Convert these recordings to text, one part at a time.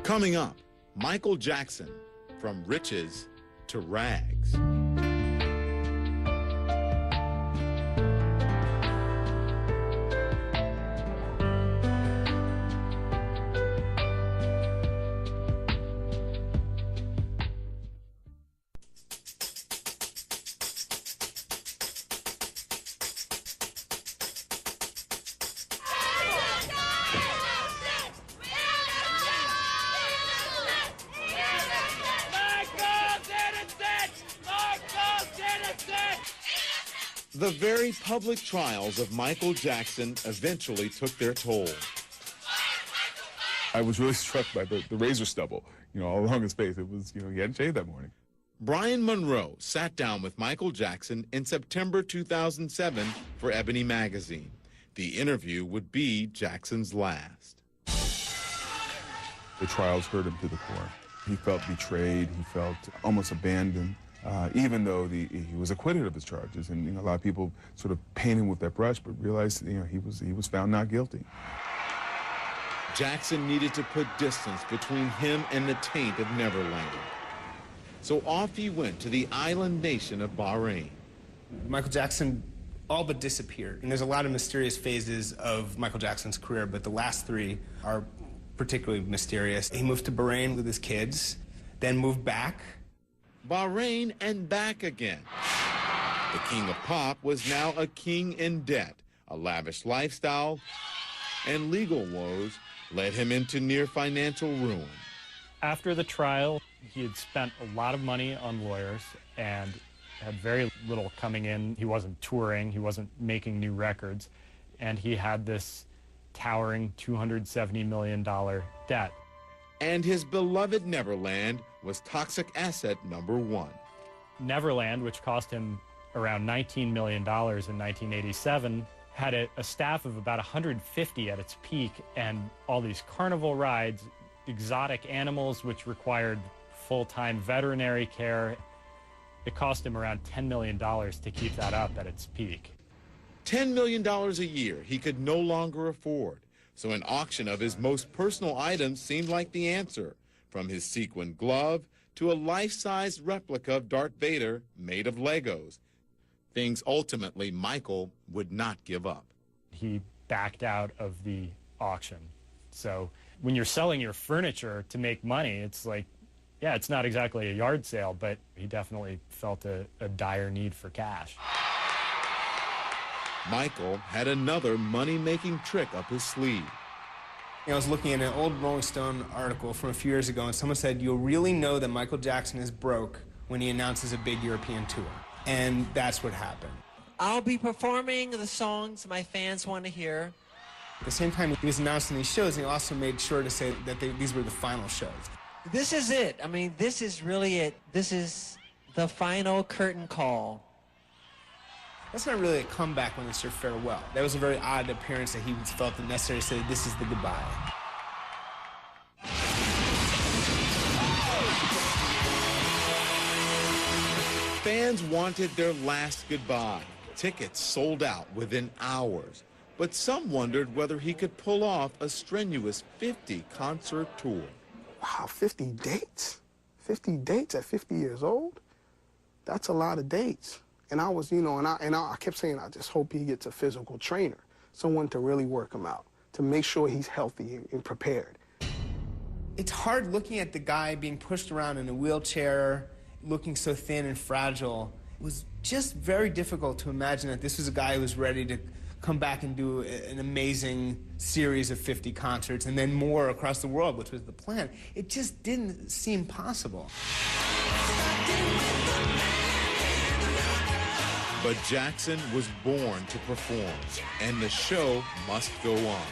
Coming up, Michael Jackson, from riches to rags. The very public trials of Michael Jackson eventually took their toll. I was really struck by the razor stubble, all along his face. It was, he hadn't shaved that morning. Brian Monroe sat down with Michael Jackson in September 2007 for Ebony magazine. The interview would be Jackson's last. The trials hurt him to the core. He felt betrayed. He felt almost abandoned. Even though he was acquitted of his charges, and a lot of people sort of paint him with that brush, but realized he was found not guilty. Jackson needed to put distance between him and the taint of Neverland. So off he went to the island nation of Bahrain. Michael Jackson all but disappeared, and there's a lot of mysterious phases of Michael Jackson's career, but the last three are particularly mysterious. He moved to Bahrain with his kids, then moved back. Bahrain and back again. The king of pop was now a king in debt. A lavish lifestyle and legal woes led him into near financial ruin. After the trial, he had spent a lot of money on lawyers and had very little coming in. He wasn't touring, he wasn't making new records, and he had this towering $270 million debt. And his beloved Neverland was toxic asset number one. Neverland, which cost him around $19 million in 1987, had a staff of about 150 at its peak, and all these carnival rides, exotic animals which required full-time veterinary care. It cost him around $10 million to keep that up at its peak. $10 million a year he could no longer afford. So an auction of his most personal items seemed like the answer, from his sequin glove to a life-size replica of Darth Vader made of Legos. Things ultimately Michael would not give up. He backed out of the auction. So when you're selling your furniture to make money, it's like, yeah, it's not exactly a yard sale, but he definitely felt a dire need for cash. Michael had another money-making trick up his sleeve. I was looking at an old Rolling Stone article from a few years ago, and someone said, you'll really know that Michael Jackson is broke when he announces a big European tour. And that's what happened. I'll be performing the songs my fans want to hear. At the same time he was announcing these shows, he also made sure to say that these were the final shows. This is it. I mean, this is really it. This is the final curtain call. That's not really a comeback when it's your farewell. That was a very odd appearance that he felt it necessary to say, this is the goodbye. Fans wanted their last goodbye. Tickets sold out within hours. But some wondered whether he could pull off a strenuous 50-concert tour. Wow, 50 dates? 50 dates at 50 years old? That's a lot of dates. And I was, I kept saying, I just hope he gets a physical trainer, someone to really work him out, to make sure he's healthy and prepared. It's hard looking at the guy being pushed around in a wheelchair, looking so thin and fragile. It was just very difficult to imagine that this was a guy who was ready to come back and do an amazing series of 50 concerts and then more across the world, which was the plan. It just didn't seem possible. But Jackson was born to perform, and the show must go on.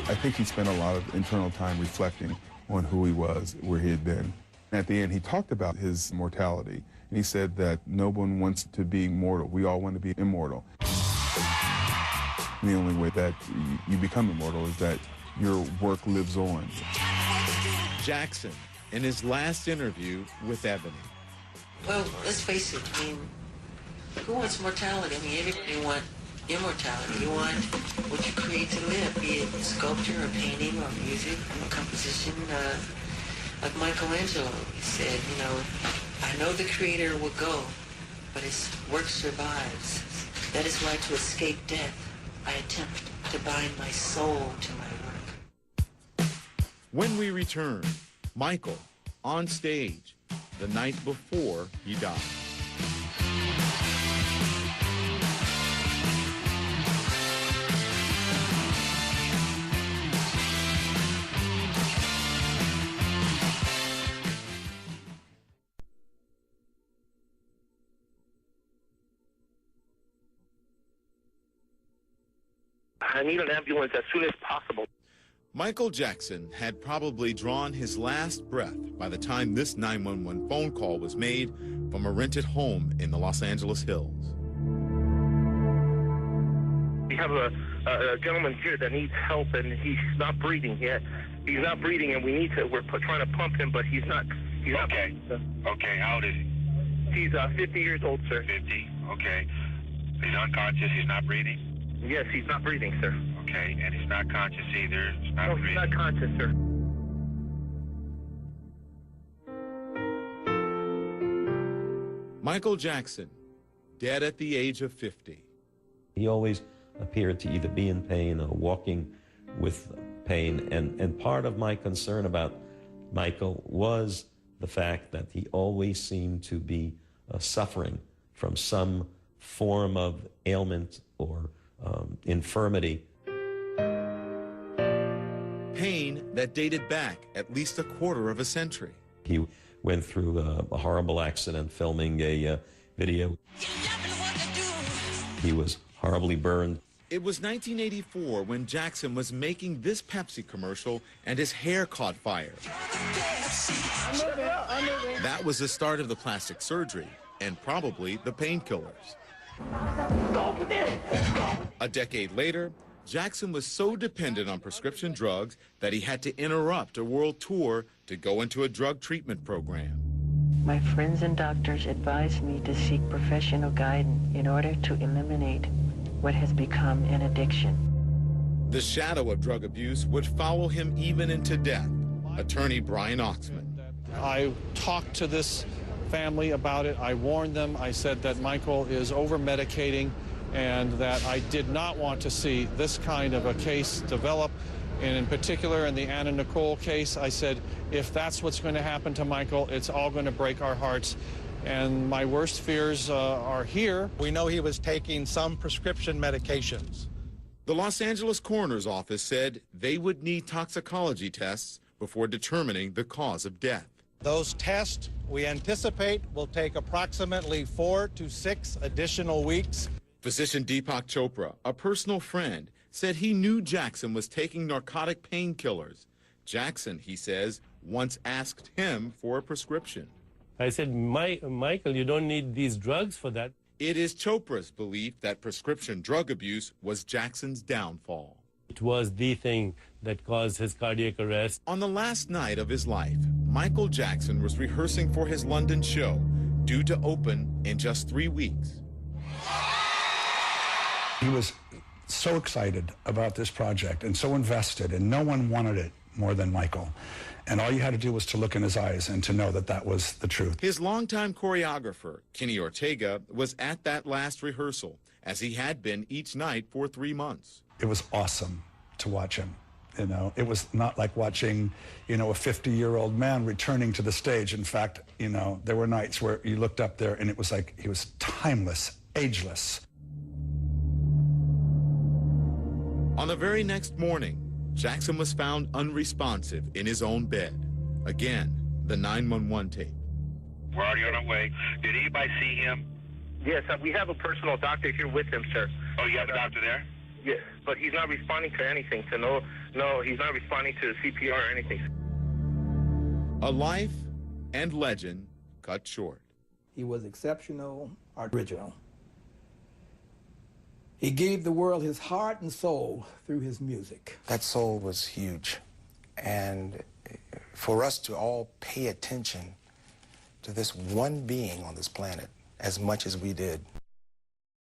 I think he spent a lot of internal time reflecting on who he was, where he had been. At the end, he talked about his mortality, and he said that no one wants to be mortal. We all want to be immortal. And the only way that you become immortal is that your work lives on. Jackson, in his last interview with Ebony. Well, let's face it, I mean, who wants mortality? I mean, everybody wants immortality. You want what you create to live, be it sculpture or painting or music or composition. Like Michelangelo, he said, you know, I know the creator will go, but his work survives. That is why, to escape death, I attempt to bind my soul to my work. When we return, Michael on stage the night before he died. I need an ambulance as soon as possible. Michael Jackson had probably drawn his last breath by the time this 911 phone call was made from a rented home in the Los Angeles Hills. We have a gentleman here that needs help, and he's not breathing yet. He's not breathing, and we're trying to pump him, but he's not. Okay. Okay, how old is he? He's 50 years old, sir. 50, okay. He's unconscious, he's not breathing? Yes, he's not breathing, sir. Okay, and he's not conscious either. He's not breathing. He's not conscious, sir. Michael Jackson, dead at the age of 50. He always appeared to either be in pain or walking with pain. And part of my concern about Michael was the fact that he always seemed to be suffering from some form of ailment or infirmity. Pain that dated back at least a quarter of a century. He went through a horrible accident filming a video. He was horribly burned. It was 1984 when Jackson was making this Pepsi commercial and his hair caught fire. That was the start of the plastic surgery and probably the painkillers. A decade later, Jackson was so dependent on prescription drugs that he had to interrupt a world tour to go into a drug treatment program. My friends and doctors advised me to seek professional guidance in order to eliminate what has become an addiction. The shadow of drug abuse would follow him even into death. Attorney Brian Oxman. I talked to this family about it. I warned them. I said that Michael is over-medicating and that I did not want to see this kind of a case develop. And in particular, in the Anna Nicole case, I said, if that's what's going to happen to Michael, it's all going to break our hearts. And my worst fears are here. We know he was taking some prescription medications. The Los Angeles coroner's office said they would need toxicology tests before determining the cause of death. Those tests, we anticipate, will take approximately 4 to 6 additional weeks. Physician Deepak Chopra, a personal friend, said he knew Jackson was taking narcotic painkillers. Jackson, he says, once asked him for a prescription. I said, Michael, you don't need these drugs for that. It is Chopra's belief that prescription drug abuse was Jackson's downfall. It was the thing that caused his cardiac arrest. On the last night of his life, Michael Jackson was rehearsing for his London show, due to open in just 3 weeks. He was so excited about this project and so invested, and no one wanted it more than Michael. And all you had to do was to look in his eyes and to know that that was the truth. His longtime choreographer, Kenny Ortega, was at that last rehearsal, as he had been each night for 3 months. It was awesome to watch him. You know, it was not like watching, a 50-year-old man returning to the stage. In fact, there were nights where you looked up there and it was like he was timeless, ageless. On the very next morning, Jackson was found unresponsive in his own bed. Again, the 911 tape. We're already on our way. Did anybody see him? Yes, we have a personal doctor here with him, sir. Oh, you have a doctor there? Yes, but he's not responding to anything. No, he's not responding to CPR or anything. A life and legend cut short. He was exceptional, original. He gave the world his heart and soul through his music. That soul was huge. And for us to all pay attention to this one being on this planet as much as we did,